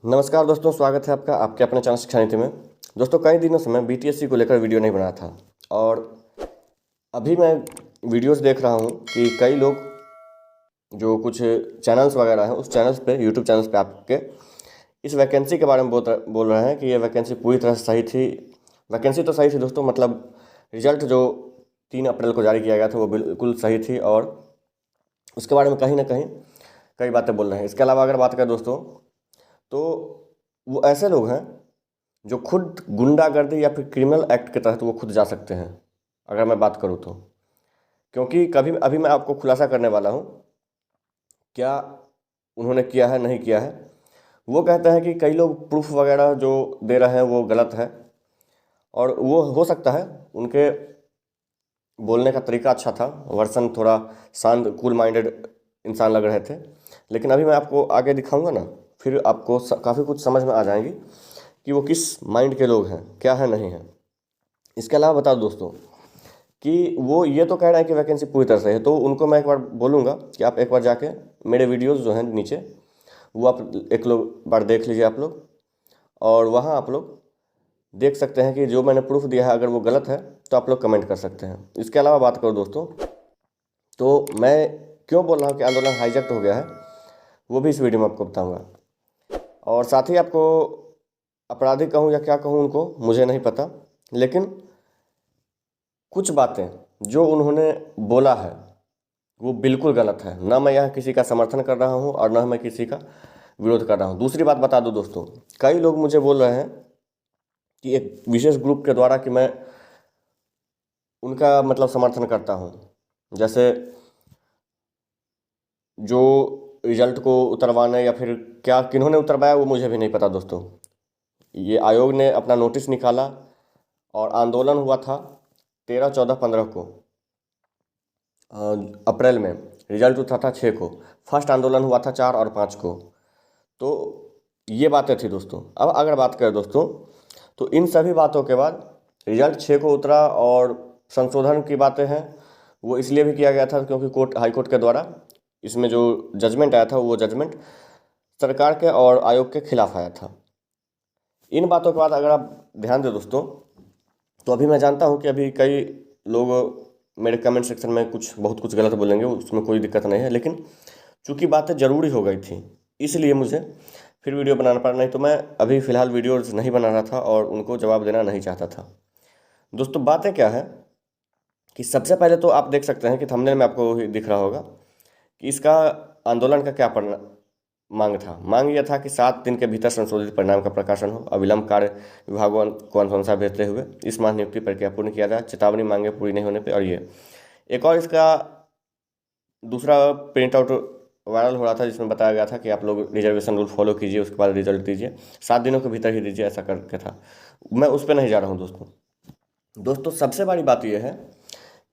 नमस्कार दोस्तों, स्वागत है आपका आपके अपने चैनल शिक्षा नीति में। दोस्तों, कई दिनों से मैं बीटीएससी को लेकर वीडियो नहीं बनाया था और अभी मैं वीडियोस देख रहा हूँ कि कई लोग जो कुछ चैनल्स वगैरह हैं उस चैनल्स पे यूट्यूब चैनल्स पे आपके इस वैकेंसी के बारे में बोल रहे हैं कि ये वैकेंसी पूरी तरह से सही थी। वैकेंसी तो सही थी दोस्तों, मतलब रिजल्ट जो 3 अप्रैल को जारी किया गया था वो बिल्कुल सही थी और उसके बारे में कहीं ना कहीं कई बातें बोल रहे हैं। इसके अलावा अगर बात करें दोस्तों, तो वो ऐसे लोग हैं जो खुद गुंडागर्दी या फिर क्रिमिनल एक्ट के तहत वो खुद जा सकते हैं, अगर मैं बात करूँ तो। क्योंकि कभी अभी मैं आपको खुलासा करने वाला हूँ क्या उन्होंने किया है नहीं किया है। वो कहते हैं कि कई लोग प्रूफ वगैरह जो दे रहे हैं वो गलत है और वो हो सकता है उनके बोलने का तरीका अच्छा था, वर्सन थोड़ा शांत कूल माइंडेड इंसान लग रहे थे। लेकिन अभी मैं आपको आगे दिखाऊंगा ना, फिर आपको काफ़ी कुछ समझ में आ जाएंगी कि वो किस माइंड के लोग हैं, क्या है नहीं है। इसके अलावा बता दो दोस्तों कि वो ये तो कह रहे हैं कि वैकेंसी पूरी तरह से है, तो उनको मैं एक बार बोलूँगा कि आप एक बार जाके मेरे वीडियोस जो हैं नीचे वो आप एक लोग बार देख लीजिए आप लोग, और वहाँ आप लोग देख सकते हैं कि जो मैंने प्रूफ दिया है अगर वो गलत है तो आप लोग कमेंट कर सकते हैं। इसके अलावा बात करो दोस्तों, तो मैं क्यों बोल रहा हूँ कि आंदोलन हाईजैक्ट हो गया है वो भी इस वीडियो में आपको बताऊँगा। और साथ ही आपको अपराधी कहूँ या क्या कहूँ उनको मुझे नहीं पता, लेकिन कुछ बातें जो उन्होंने बोला है वो बिल्कुल गलत है। ना मैं यहाँ किसी का समर्थन कर रहा हूँ और ना मैं किसी का विरोध कर रहा हूँ। दूसरी बात बता दूँ दोस्तों, कई लोग मुझे बोल रहे हैं कि एक विशेष ग्रुप के द्वारा कि मैं उनका मतलब समर्थन करता हूँ, जैसे जो रिजल्ट को उतरवाने या फिर क्या किन्होंने उतरवाया वो मुझे भी नहीं पता दोस्तों। ये आयोग ने अपना नोटिस निकाला और आंदोलन हुआ था 13, 14, 15 को अप्रैल में। रिजल्ट उठा था 6 को। फर्स्ट आंदोलन हुआ था 4 और 5 को। तो ये बातें थी दोस्तों। अब अगर बात करें दोस्तों, तो इन सभी बातों के बाद रिजल्ट 6 को उतरा और संशोधन की बातें हैं वो इसलिए भी किया गया था क्योंकि हाई कोर्ट के द्वारा इसमें जो जजमेंट आया था वो जजमेंट सरकार के और आयोग के खिलाफ आया था। इन बातों के बाद अगर आप ध्यान दें दोस्तों, तो अभी मैं जानता हूँ कि अभी कई लोग मेरे कमेंट सेक्शन में बहुत कुछ गलत बोलेंगे, उसमें कोई दिक्कत नहीं है, लेकिन चूंकि बातें ज़रूरी हो गई थी इसलिए मुझे फिर वीडियो बनाना पड़ा, नहीं तो मैं अभी फ़िलहाल वीडियोज़ नहीं बना रहा था और उनको जवाब देना नहीं चाहता था। दोस्तों, बातें क्या है कि सबसे पहले तो आप देख सकते हैं कि थंबनेल में आपको दिख रहा होगा कि इसका आंदोलन का क्या मांग था। मांग यह था कि 7 दिन के भीतर संशोधित परिणाम का प्रकाशन हो, अविलंब कार्य विभागों को अनुशंसा भेजते हुए इस माह नियुक्ति प्रक्रिया पूर्ण किया जाए, चेतावनी मांगे पूरी नहीं होने पर। और ये एक और इसका दूसरा प्रिंट आउट वायरल हो रहा था जिसमें बताया गया था कि आप लोग रिजर्वेशन रूल फॉलो कीजिए, उसके बाद रिजल्ट दीजिए, 7 दिनों के भीतर ही दीजिए, ऐसा करके था। मैं उस पर नहीं जा रहा हूँ दोस्तों सबसे बड़ी बात यह है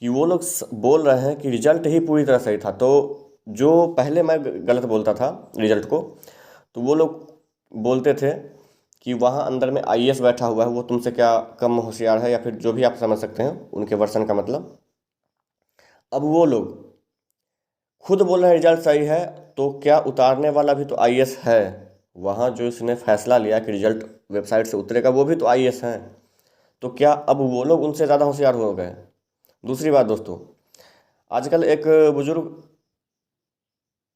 कि वो लोग बोल रहे हैं कि रिजल्ट ही पूरी तरह सही था। तो जो पहले मैं गलत बोलता था रिजल्ट को, तो वो लोग बोलते थे कि वहाँ अंदर में आईएएस बैठा हुआ है, वो तुमसे क्या कम होशियार है, या फिर जो भी आप समझ सकते हैं उनके वर्सन का मतलब। अब वो लोग खुद बोल रहे हैं रिजल्ट सही है, तो क्या उतारने वाला भी तो आईएएस है। वहाँ जो इसने फैसला लिया कि रिजल्ट वेबसाइट से उतरेगा वो भी तो आईएएस हैं। तो क्या अब वो लोग उनसे ज़्यादा होशियार हो गए? दूसरी बात दोस्तों, आजकल एक बुजुर्ग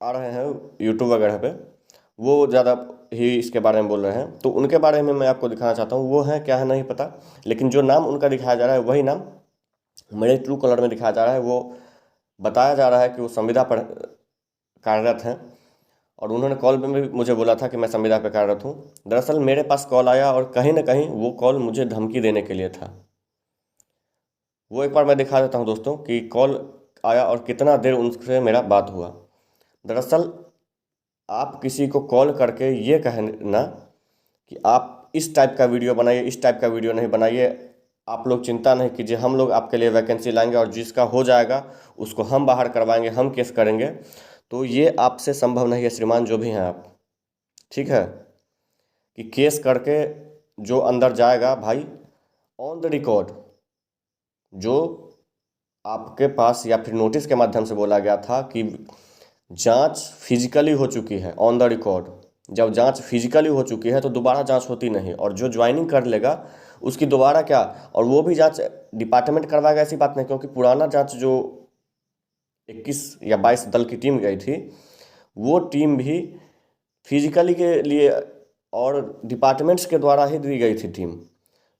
आ रहे हैं यूट्यूब वगैरह पे, वो ज़्यादा ही इसके बारे में बोल रहे हैं, तो उनके बारे में मैं आपको दिखाना चाहता हूँ। वो है क्या है नहीं पता, लेकिन जो नाम उनका दिखाया जा रहा है वही नाम मेरे ट्रू कलर में दिखाया जा रहा है। वो बताया जा रहा है कि वो संविदा पर कार्यरत हैं और उन्होंने कॉल में भी मुझे बोला था कि मैं संविदा पर कार्यरत हूँ। दरअसल मेरे पास कॉल आया और कहीं ना कहीं वो कॉल मुझे धमकी देने के लिए था। वो एक बार मैं दिखा देता हूँ दोस्तों कि कॉल आया और कितना देर उनसे मेरा बात हुआ। दरअसल आप किसी को कॉल करके ये कहना कि आप इस टाइप का वीडियो बनाइए, इस टाइप का वीडियो नहीं बनाइए, आप लोग चिंता नहीं कीजिए, हम लोग आपके लिए वैकेंसी लाएंगे और जिसका हो जाएगा उसको हम बाहर करवाएंगे, हम केस करेंगे, तो ये आपसे संभव नहीं है श्रीमान जो भी हैं आप। ठीक है कि केस करके जो अंदर जाएगा भाई, ऑन द रिकॉर्ड जो आपके पास या फिर नोटिस के माध्यम से बोला गया था कि जांच फिजिकली हो चुकी है, ऑन द रिकॉर्ड, जब जांच फिजिकली हो चुकी है तो दोबारा जांच होती नहीं, और जो ज्वाइनिंग कर लेगा उसकी दोबारा क्या, और वो भी जांच डिपार्टमेंट करवाएगा ऐसी बात नहीं, क्योंकि पुराना जांच जो 21 या 22 दल की टीम गई थी, वो टीम भी फिजिकली के लिए और डिपार्टमेंट्स के द्वारा ही दी गई थी टीम।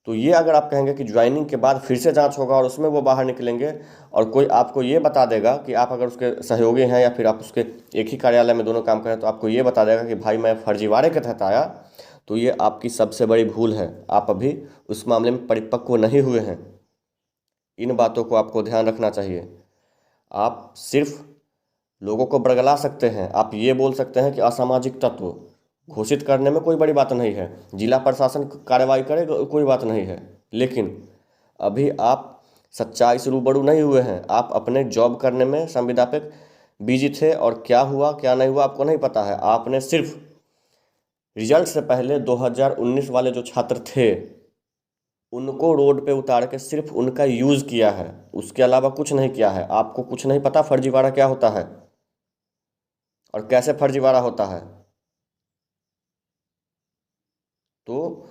तो ये अगर आप कहेंगे कि ज्वाइनिंग के बाद फिर से जांच होगा और उसमें वो बाहर निकलेंगे, और कोई आपको ये बता देगा कि आप अगर उसके सहयोगी हैं या फिर आप उसके एक ही कार्यालय में दोनों काम करें, तो आपको ये बता देगा कि भाई मैं फर्जीवाड़े के तहत आया, तो ये आपकी सबसे बड़ी भूल है। आप अभी उस मामले में परिपक्व नहीं हुए हैं। इन बातों को आपको ध्यान रखना चाहिए। आप सिर्फ लोगों को बरगला सकते हैं, आप ये बोल सकते हैं कि असामाजिक तत्व घोषित करने में कोई बड़ी बात नहीं है, जिला प्रशासन कार्रवाई करे कोई बात नहीं है, लेकिन अभी आप सच्चाई से रूबरू नहीं हुए हैं। आप अपने जॉब करने में संविदा पे बिजी थे, और क्या हुआ क्या नहीं हुआ आपको नहीं पता है। आपने सिर्फ रिजल्ट से पहले 2019 वाले जो छात्र थे उनको रोड पे उतार के सिर्फ उनका यूज़ किया है, उसके अलावा कुछ नहीं किया है। आपको कुछ नहीं पता फर्जीवाड़ा क्या होता है और कैसे फर्जीवाड़ा होता है। तो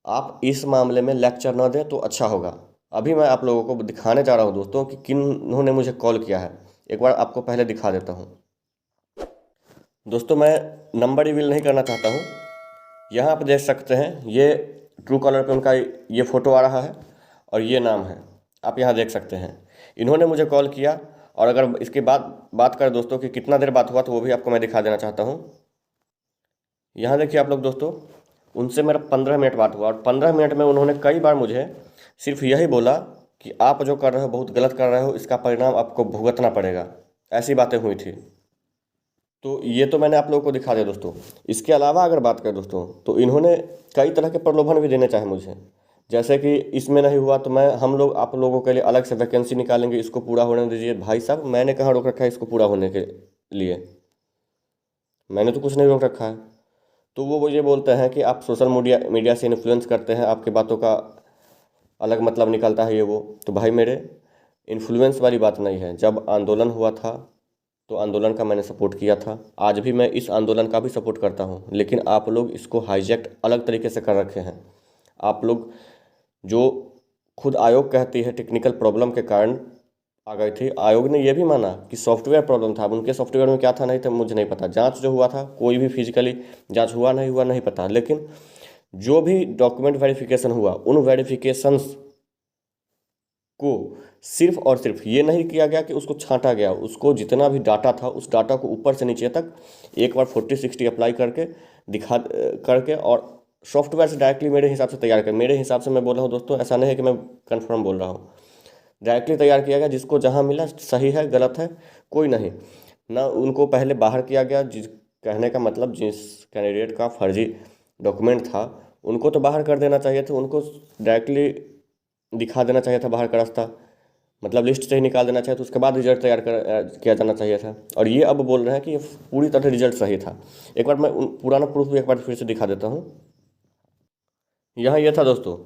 आप इस मामले में लेक्चर न दें तो अच्छा होगा। अभी मैं आप लोगों को दिखाने जा रहा हूं दोस्तों कि किन्होंने मुझे कॉल किया है। एक बार आपको पहले दिखा देता हूं। दोस्तों मैं नंबर रिवील नहीं करना चाहता हूं। यहाँ आप देख सकते हैं, ये ट्रू कॉलर पे उनका ये फ़ोटो आ रहा है और ये नाम है, आप यहाँ देख सकते हैं। इन्होंने मुझे कॉल किया, और अगर इसके बाद बात करें दोस्तों कि कितना देर बात हुआ, तो वो भी आपको मैं दिखा देना चाहता हूँ। यहाँ देखिए आप लोग दोस्तों, उनसे मेरा 15 मिनट बात हुआ, और 15 मिनट में उन्होंने कई बार मुझे सिर्फ यही बोला कि आप जो कर रहे हो बहुत गलत कर रहे हो, इसका परिणाम आपको भुगतना पड़ेगा। ऐसी बातें हुई थी। तो ये तो मैंने आप लोगों को दिखा दिया दोस्तों। इसके अलावा अगर बात करें दोस्तों, तो इन्होंने कई तरह के प्रलोभन भी देने चाहे मुझे, जैसे कि इसमें नहीं हुआ तो हम लोग आप लोगों के लिए अलग से वैकेंसी निकालेंगे, इसको पूरा होने दीजिए। भाई साहब मैंने कहाँ रोक रखा है इसको पूरा होने के लिए? मैंने तो कुछ नहीं रोक रखा है। तो वो ये बोलते हैं कि आप सोशल मीडिया से इन्फ्लुएंस करते हैं, आपकी बातों का अलग मतलब निकलता है ये वो। तो भाई मेरे, इन्फ्लुएंस वाली बात नहीं है। जब आंदोलन हुआ था तो आंदोलन का मैंने सपोर्ट किया था, आज भी मैं इस आंदोलन का भी सपोर्ट करता हूँ, लेकिन आप लोग इसको हाईजैक अलग तरीके से कर रखे हैं। आप लोग जो खुद आयोग कहती है टेक्निकल प्रॉब्लम के कारण आ गई थी, आयोग ने यह भी माना कि सॉफ्टवेयर प्रॉब्लम था। अब उनके सॉफ्टवेयर में क्या था नहीं था मुझे नहीं पता। जांच जो हुआ था, कोई भी फिजिकली जांच हुआ नहीं पता, लेकिन जो भी डॉक्यूमेंट वेरिफिकेशन हुआ, उन वेरिफिकेशंस को सिर्फ और सिर्फ ये नहीं किया गया कि उसको छांटा गया, उसको जितना भी डाटा था उस डाटा को ऊपर से नीचे तक एक बार 40-60 अप्लाई करके दिखा करके, और सॉफ्टवेयर से डायरेक्टली मेरे हिसाब से तैयार कर, मेरे हिसाब से मैं बोल रहा हूँ दोस्तों, ऐसा नहीं है कि मैं कन्फर्म बोल रहा हूँ, डायरेक्टली तैयार किया गया। जिसको जहाँ मिला सही है गलत है कोई नहीं ना, उनको पहले बाहर किया गया। जिस कहने का मतलब जिस कैंडिडेट का फर्जी डॉक्यूमेंट था उनको तो बाहर कर देना चाहिए था, उनको डायरेक्टली दिखा देना चाहिए था बाहर का रास्ता, मतलब लिस्ट से ही निकाल देना चाहिए था, उसके बाद रिजल्ट तैयार किया जाना चाहिए था। और ये अब बोल रहे हैं कि ये पूरी तरह रिजल्ट सही था। एक बार मैं पुराना प्रूफ भी एक बार फिर से दिखा देता हूँ। यहाँ ये था दोस्तों,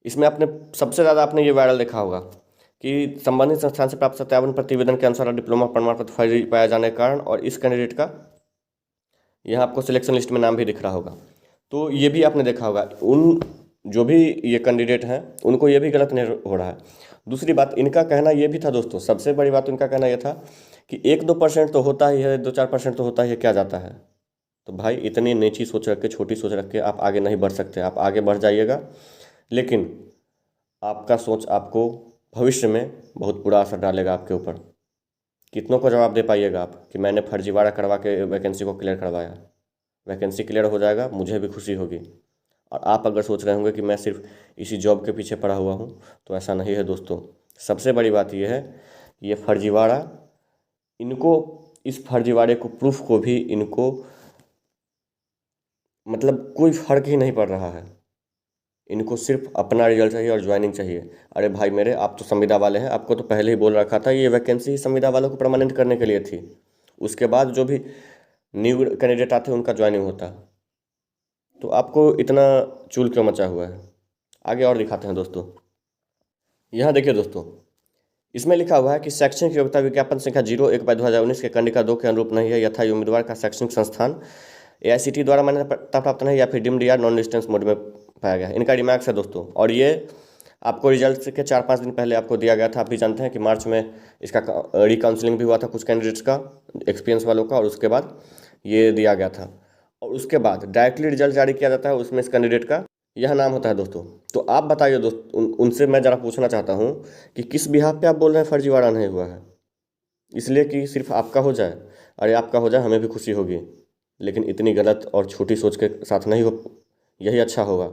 इसमें आपने सबसे ज़्यादा आपने ये वायरल देखा होगा कि संबंधित संस्थान से प्राप्त सत्यापन प्रतिवेदन के अनुसार डिप्लोमा प्रमाण पत्र फर्जी पाया जाने के कारण, और इस कैंडिडेट का यहाँ आपको सिलेक्शन लिस्ट में नाम भी दिख रहा होगा। तो ये भी आपने देखा होगा, उन जो भी ये कैंडिडेट हैं उनको ये भी गलत नहीं हो रहा है। दूसरी बात, इनका कहना ये भी था दोस्तों, सबसे बड़ी बात उनका कहना ये था कि 1-2% तो होता ही है, 2-4% तो होता ही है, क्या जाता है। तो भाई इतनी नीची सोच रख के, छोटी सोच रख के आप आगे नहीं बढ़ सकते। आप आगे बढ़ जाइएगा, लेकिन आपका सोच आपको भविष्य में बहुत बुरा असर डालेगा आपके ऊपर। कितनों को जवाब दे पाइएगा आप कि मैंने फर्जीवाड़ा करवा के वैकेंसी को क्लियर करवाया? वैकेंसी क्लियर हो जाएगा, मुझे भी खुशी होगी। और आप अगर सोच रहे होंगे कि मैं सिर्फ इसी जॉब के पीछे पड़ा हुआ हूँ, तो ऐसा नहीं है दोस्तों। सबसे बड़ी बात यह है कि ये फर्जीवाड़ा, इनको इस फर्जीवाड़े को प्रूफ को भी इनको मतलब कोई फ़र्क ही नहीं पड़ रहा है। इनको सिर्फ अपना रिजल्ट चाहिए और ज्वाइनिंग चाहिए। अरे भाई मेरे, आप तो संविदा वाले हैं, आपको तो पहले ही बोल रखा था ये वैकेंसी संविदा वालों को परमानेंट करने के लिए थी। उसके बाद जो भी न्यू कैंडिडेट आते उनका ज्वाइनिंग होता। तो आपको इतना चूल क्यों मचा हुआ है? आगे और दिखाते हैं दोस्तों। यहाँ देखिए दोस्तों, इसमें लिखा हुआ है कि शैक्षणिक योग्यता विज्ञापन संख्या 01/2019 के कंडिका 2 के अनुरूप नहीं है, यथा उम्मीदवार का शैक्षणिक संस्थान AICTE द्वारा मान्यता प्राप्त नहीं या फिर डीम्ड या नॉन डिस्टेंस मोड में पाया गया है। इनका रिमार्क्स है दोस्तों, और ये आपको रिजल्ट के 4-5 दिन पहले आपको दिया गया था। आप भी जानते हैं कि मार्च में इसका रिकाउंसलिंग भी हुआ था कुछ कैंडिडेट्स का, एक्सपीरियंस वालों का, और उसके बाद ये दिया गया था। और उसके बाद डायरेक्टली रिजल्ट जारी किया जाता है, उसमें इस कैंडिडेट का यह नाम होता है दोस्तों। तो आप बताइए दोस्त, उनसे मैं ज़रा पूछना चाहता हूँ कि किस बिहाफ पे आप बोल रहे हैं फर्जीवाड़ा नहीं हुआ है? इसलिए कि सिर्फ आपका हो जाए? अरे आपका हो जाए हमें भी खुशी होगी, लेकिन इतनी गलत और छोटी सोच के साथ नहीं हो, यही अच्छा होगा।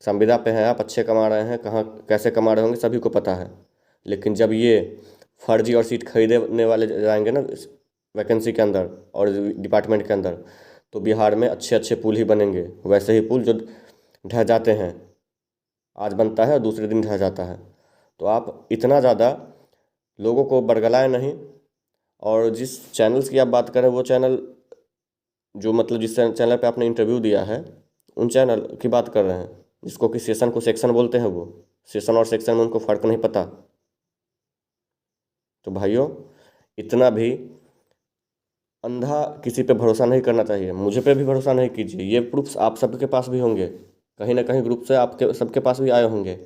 संविदा पे हैं आप, अच्छे कमा रहे हैं, कहाँ कैसे कमा रहे होंगे सभी को पता है। लेकिन जब ये फर्जी और सीट खरीदने वाले जाएंगे ना वैकेंसी के अंदर और डिपार्टमेंट के अंदर, तो बिहार में अच्छे अच्छे पुल ही बनेंगे। वैसे ही पुल जो ढह जाते हैं, आज बनता है और दूसरे दिन ढह जाता है। तो आप इतना ज़्यादा लोगों को बरगलाएं नहीं। और जिस चैनल्स की आप बात करें, वो चैनल जो मतलब जिस चैनल पे आपने इंटरव्यू दिया है, उन चैनल की बात कर रहे हैं जिसको कि सेशन को सेक्शन बोलते हैं। वो सेशन और सेक्शन में उनको फ़र्क नहीं पता। तो भाइयों, इतना भी अंधा किसी पे भरोसा नहीं करना चाहिए। मुझे पे भी भरोसा नहीं कीजिए। ये प्रूफ्स आप सबके पास भी होंगे, कहीं ना कहीं ग्रुप से आपके सबके पास भी आए होंगे।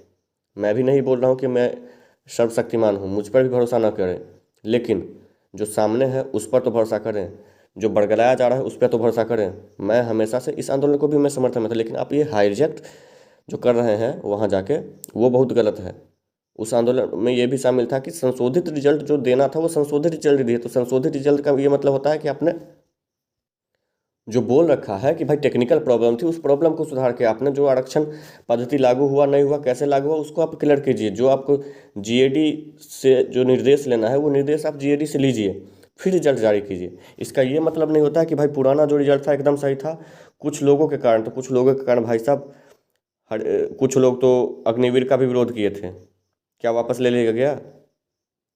मैं भी नहीं बोल रहा हूँ कि मैं सर्वशक्तिमान हूँ, मुझ पर भी भरोसा ना करें, लेकिन जो सामने है उस पर तो भरोसा करें। जो बरगलाया जा रहा है उस पर तो भरोसा करें। मैं हमेशा से इस आंदोलन को भी मैं समर्थन में था, लेकिन आप ये हाईजैक्ट जो कर रहे हैं वहाँ जाके, वो बहुत गलत है। उस आंदोलन में ये भी शामिल था कि संशोधित रिजल्ट जो देना था वो संशोधित रिजल्ट दिए। तो संशोधित रिजल्ट का ये मतलब होता है कि आपने जो बोल रखा है कि भाई टेक्निकल प्रॉब्लम थी, उस प्रॉब्लम को सुधार के आपने जो आरक्षण पद्धति लागू हुआ नहीं हुआ, कैसे लागू हुआ, उसको आप क्लियर कीजिए। जो आपको GAD से जो निर्देश लेना है वो निर्देश आप GAD से लीजिए, फिर रिजल्ट जारी कीजिए। इसका ये मतलब नहीं होता है कि भाई पुराना जो रिजल्ट था एकदम सही था, कुछ लोगों के कारण, तो कुछ लोगों के कारण भाई साहब कुछ लोग तो अग्निवीर का भी विरोध किए थे, क्या वापस ले लिया गया?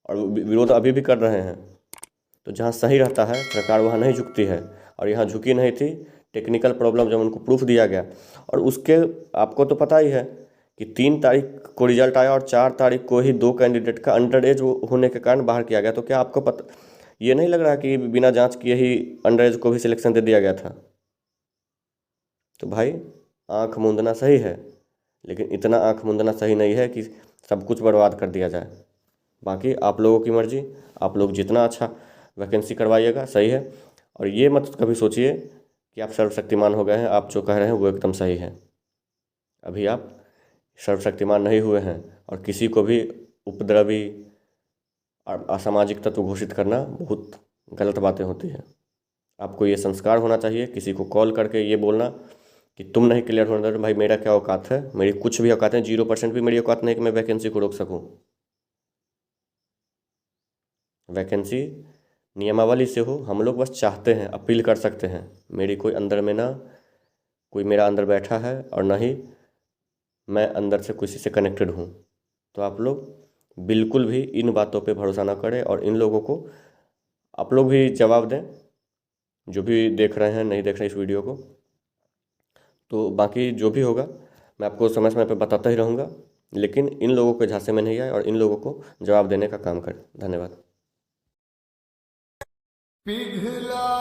और विरोध अभी भी कर रहे हैं। तो जहाँ सही रहता है सरकार वहाँ नहीं झुकती है, और यहाँ झुकी नहीं थी। टेक्निकल प्रॉब्लम जब उनको प्रूफ दिया गया, और उसके आपको तो पता ही है कि 3 तारीख को रिजल्ट आया और 4 तारीख को ही 2 कैंडिडेट का अंडर एज होने के कारण बाहर किया गया। तो क्या आपको पता, ये नहीं लग रहा कि बिना जांच किए ही अंडर एज को भी सिलेक्शन दे दिया गया था? तो भाई आँख मूंदना सही है, लेकिन इतना आँख मूंदना सही नहीं है कि सब कुछ बर्बाद कर दिया जाए। बाकी आप लोगों की मर्जी, आप लोग जितना अच्छा वैकेंसी करवाइएगा सही है। और ये मत कभी सोचिए कि आप सर्वशक्तिमान हो गए हैं। आप जो कह रहे हैं वो एकदम सही है। अभी आप सर्वशक्तिमान नहीं हुए हैं, और किसी को भी उपद्रवी और असामाजिक तत्व घोषित करना बहुत गलत बातें होती हैं। आपको ये संस्कार होना चाहिए किसी को कॉल करके ये बोलना कि तुम नहीं क्लियर होने दे। भाई मेरा क्या औकात है? मेरी कुछ भी औकात है, 0% भी मेरी औकात नहीं कि मैं वैकेंसी को रोक सकूँ। वैकेंसी नियमावली से हो, हम लोग बस चाहते हैं, अपील कर सकते हैं। मेरी कोई अंदर में ना कोई मेरा अंदर बैठा है, और ना ही मैं अंदर से किसी से कनेक्टेड हूँ। तो आप लोग बिल्कुल भी इन बातों पे भरोसा ना करें, और इन लोगों को आप लोग भी जवाब दें, जो भी देख रहे हैं नहीं देख रहे इस वीडियो को। तो बाकी जो भी होगा मैं आपको समय समय पे बताता ही रहूँगा, लेकिन इन लोगों के झांसे में नहीं आए और इन लोगों को जवाब देने का काम करें। धन्यवाद। पिघला